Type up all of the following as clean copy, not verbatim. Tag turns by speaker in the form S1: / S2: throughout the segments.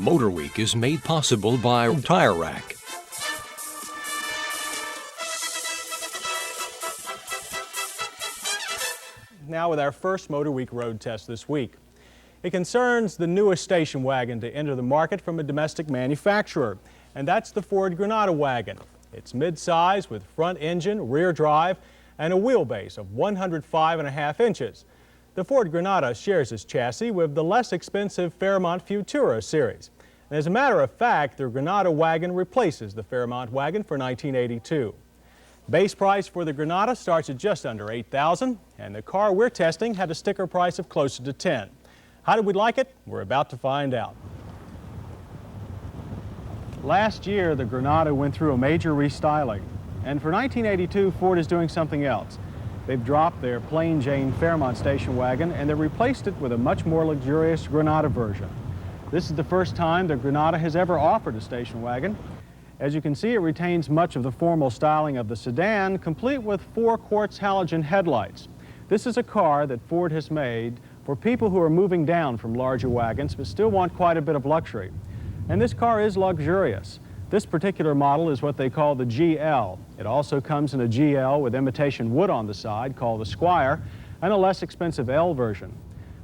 S1: MotorWeek is made possible by Tire Rack.
S2: Now with our first MotorWeek road test this week. It concerns the newest station wagon to enter the market from a domestic manufacturer, and that's the Ford Granada wagon. It's mid-size with front engine, rear drive, and a wheelbase of 105.5 inches. The Ford Granada shares its chassis with the less expensive Fairmont Futura series. And as a matter of fact, the Granada wagon replaces the Fairmont wagon for 1982. Base price for the Granada starts at just under $8,000, and the car we're testing had a sticker price of closer to $10,000. How did we like it? We're about to find out. Last year, the Granada went through a major restyling, and for 1982, Ford is doing something else. They've dropped their plain Jane Fairmont station wagon and they replaced it with a much more luxurious Granada version. This is the first time the Granada has ever offered a station wagon. As you can see, it retains much of the formal styling of the sedan, complete with 4 quartz halogen headlights. This is a car that Ford has made for people who are moving down from larger wagons but still want quite a bit of luxury. And this car is luxurious. This particular model is what they call the GL. It also comes in a GL with imitation wood on the side called the Squire, and a less expensive L version.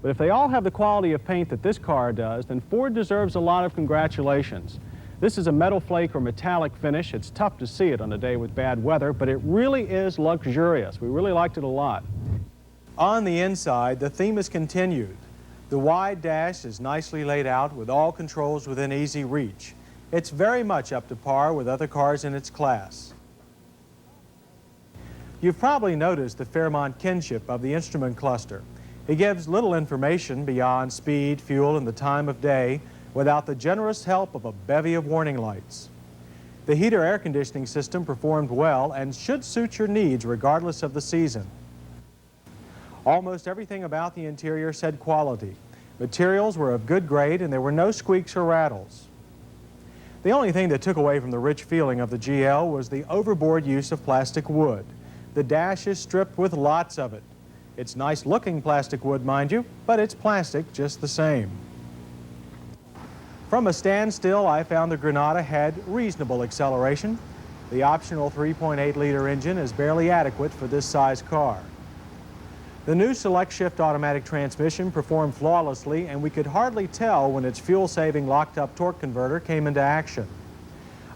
S2: But if they all have the quality of paint that this car does, then Ford deserves a lot of congratulations. This is a metal flake or metallic finish. It's tough to see it on a day with bad weather, but it really is luxurious. We really liked it a lot. On the inside, the theme is continued. The wide dash is nicely laid out with all controls within easy reach. It's very much up to par with other cars in its class. You've probably noticed the Fairmont kinship of the instrument cluster. It gives little information beyond speed, fuel, and the time of day without the generous help of a bevy of warning lights. The heater air conditioning system performed well and should suit your needs regardless of the season. Almost everything about the interior said quality. Materials were of good grade and there were no squeaks or rattles. The only thing that took away from the rich feeling of the GL was the overboard use of plastic wood. The dash is stripped with lots of it. It's nice looking plastic wood, mind you, but it's plastic just the same. From a standstill, I found the Granada had reasonable acceleration. The optional 3.8-liter engine is barely adequate for this size car. The new Select Shift automatic transmission performed flawlessly, and we could hardly tell when its fuel-saving locked-up torque converter came into action.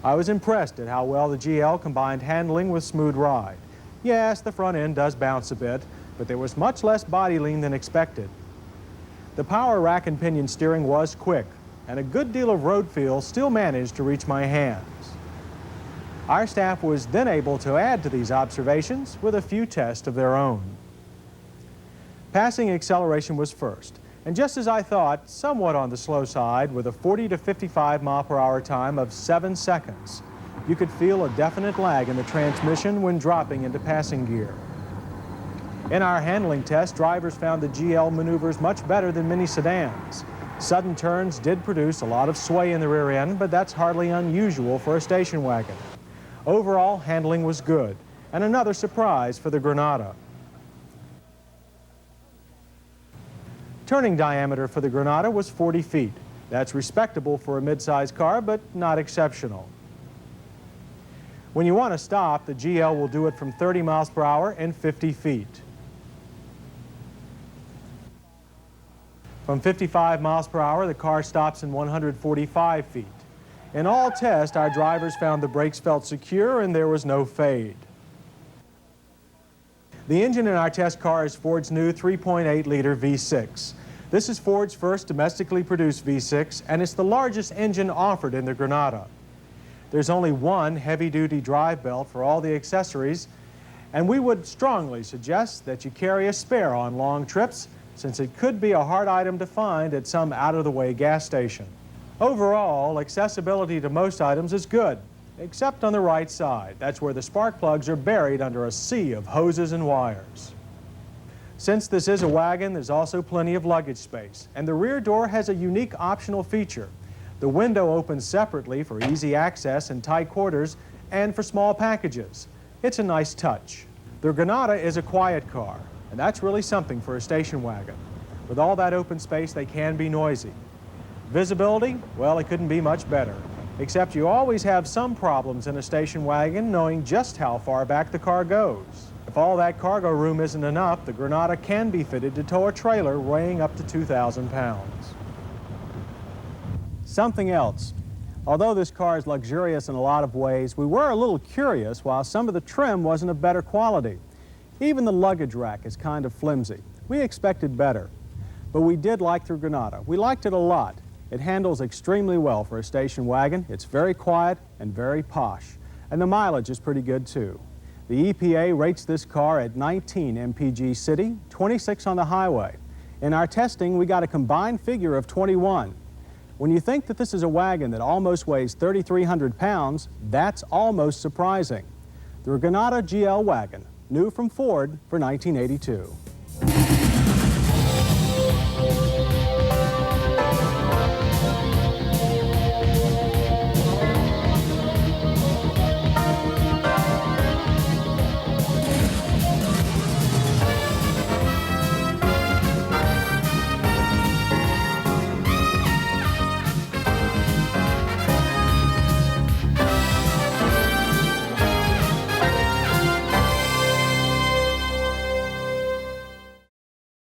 S2: I was impressed at how well the GL combined handling with smooth ride. Yes, the front end does bounce a bit, but there was much less body lean than expected. The power rack and pinion steering was quick, and a good deal of road feel still managed to reach my hands. Our staff was then able to add to these observations with a few tests of their own. Passing acceleration was first, and just as I thought, somewhat on the slow side with a 40 to 55 mile per hour time of 7 seconds. You could feel a definite lag in the transmission when dropping into passing gear. In our handling test, drivers found the GL maneuvers much better than many sedans. Sudden turns did produce a lot of sway in the rear end, but that's hardly unusual for a station wagon. Overall, handling was good, and another surprise for the Granada. Turning diameter for the Granada was 40 feet. That's respectable for a mid-size car, but not exceptional. When you want to stop, the GL will do it from 30 miles per hour and 50 feet. From 55 miles per hour, the car stops in 145 feet. In all tests, our drivers found the brakes felt secure and there was no fade. The engine in our test car is Ford's new 3.8-liter V6. This is Ford's first domestically produced V6, and it's the largest engine offered in the Granada. There's only one heavy-duty drive belt for all the accessories, and we would strongly suggest that you carry a spare on long trips, since it could be a hard item to find at some out-of-the-way gas station. Overall, accessibility to most items is good, except on the right side. That's where the spark plugs are buried under a sea of hoses and wires. Since this is a wagon, there's also plenty of luggage space, and the rear door has a unique optional feature. The window opens separately for easy access in tight quarters and for small packages. It's a nice touch. The Granada is a quiet car, and that's really something for a station wagon. With all that open space, they can be noisy. Visibility? Well, it couldn't be much better. Except you always have some problems in a station wagon knowing just how far back the car goes. If all that cargo room isn't enough, the Granada can be fitted to tow a trailer weighing up to 2,000 pounds. Something else. Although this car is luxurious in a lot of ways, we were a little curious while some of the trim wasn't of better quality. Even the luggage rack is kind of flimsy. We expected better. But we did like the Granada. We liked it a lot. It handles extremely well for a station wagon. It's very quiet and very posh. And the mileage is pretty good too. The EPA rates this car at 19 mpg city, 26 on the highway. In our testing, we got a combined figure of 21. When you think that this is a wagon that almost weighs 3,300 pounds, that's almost surprising. The Granada GL wagon, new from Ford for 1982.